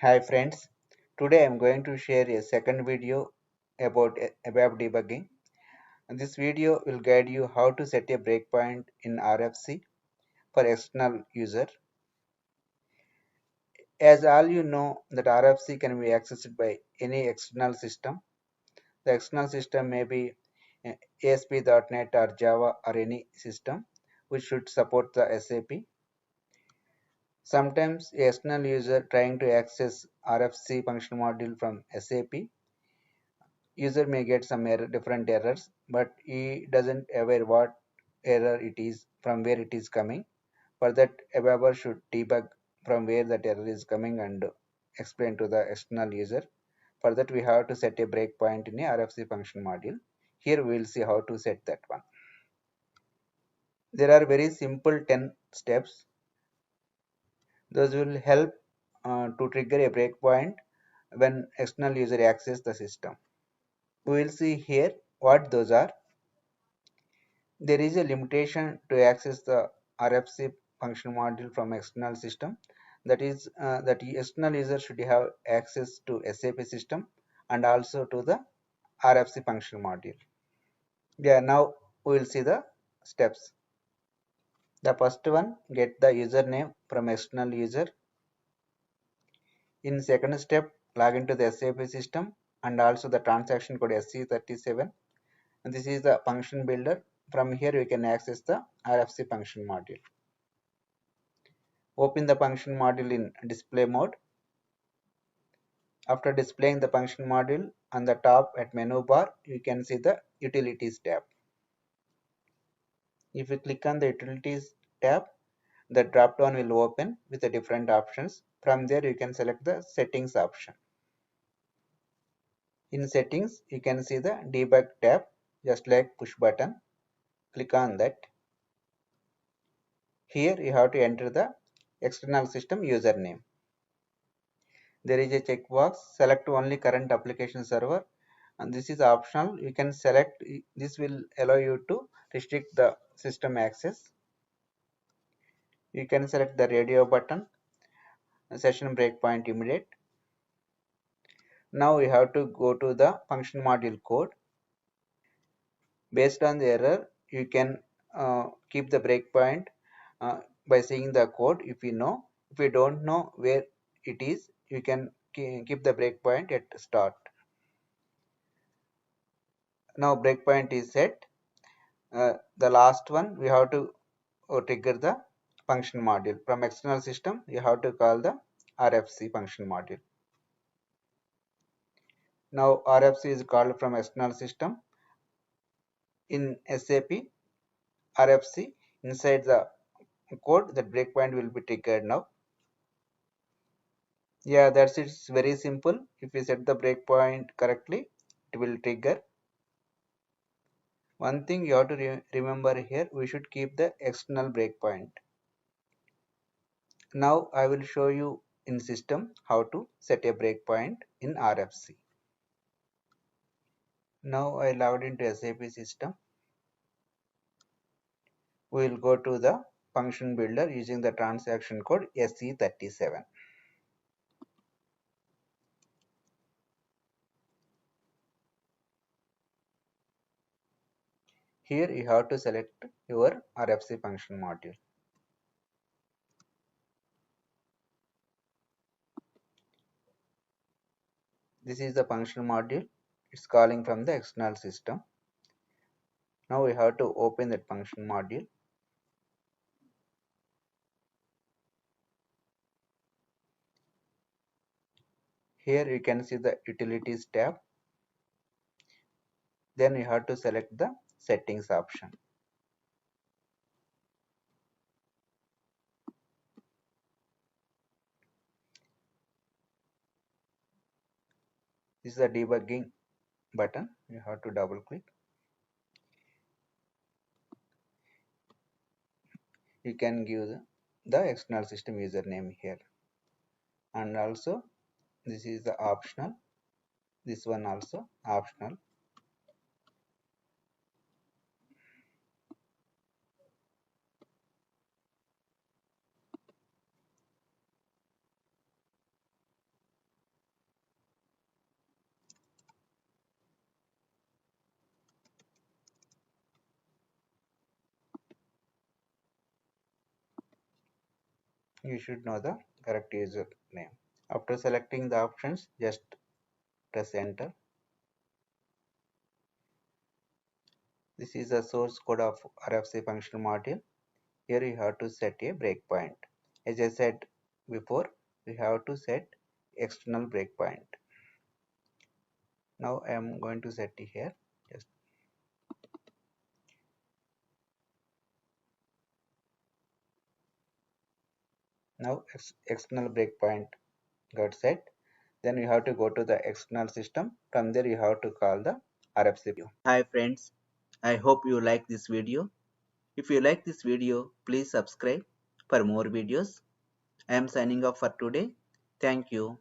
Hi friends, today I am going to share a second video about ABAP debugging. And this video will guide you how to set a breakpoint in RFC for external user. As all you know that RFC can be accessed by any external system. The external system may be ASP.NET or Java or any system which should support the SAP. Sometimes a external user trying to access RFC function module from SAP user may get some different errors, but he doesn't aware what error it is from where it is coming. For that, ABAPer should debug from where that error is coming and explain to the external user. For that, we have to set a breakpoint in a RFC function module. Here we will see how to set that one. There are very simple 10 steps. Those will help to trigger a breakpoint when external user access the system. We will see here what those are. There is a limitation to access the RFC function module from external system. That is, that the external user should have access to SAP system and also to the RFC function module. Yeah, now we will see the steps. The first one, get the username from external user. In second step, log into the SAP system and also the transaction code SC37. And this is the function builder. From here, we can access the RFC function module. Open the function module in display mode. After displaying the function module, on the top at menu bar, you can see the Utilities tab. If you click on the Utilities tab, the drop down will open with the different options. From there, you can select the Settings option. In Settings, you can see the Debug tab, just like push button. Click on that. Here, you have to enter the external system username. There is a checkbox, select only current application server, and this is optional. You can select, this will allow you to restrict the system access. You can select the radio button, session breakpoint immediate. Now we have to go to the function module code. Based on the error, you can keep the breakpoint by seeing the code if you know. If you don't know where it is, you can keep the breakpoint at start. Now breakpoint is set. The last one, we have to trigger the function module. From external system, you have to call the RFC function module. Now RFC is called from external system. In SAP, RFC, inside the code, the breakpoint will be triggered now. Yeah, that's it. It's very simple. If you set the breakpoint correctly, it will trigger. One thing you have to remember here, we should keep the external breakpoint. Now I will show you in system how to set a breakpoint in RFC. Now I logged into SAP system. We will go to the function builder using the transaction code SC37. Here you have to select your RFC function module. This is the function module. It's calling from the external system. Now we have to open that function module. Here you can see the Utilities tab. Then you have to select the Settings option. This is the debugging button. You have to double click. You can give the external system username here, and also this is the optional. This one also optional. you should know the correct username. After selecting the options, just press enter. This is the source code of RFC functional module. Here you have to set a breakpoint. As I said before, we have to set external breakpoint. Now I am going to set it here. Just now external breakpoint got set. Then you have to go to the external system. From there you have to call the RFC. Hi friends, I hope you like this video. If you like this video, please subscribe for more videos. I am signing off for today. Thank you.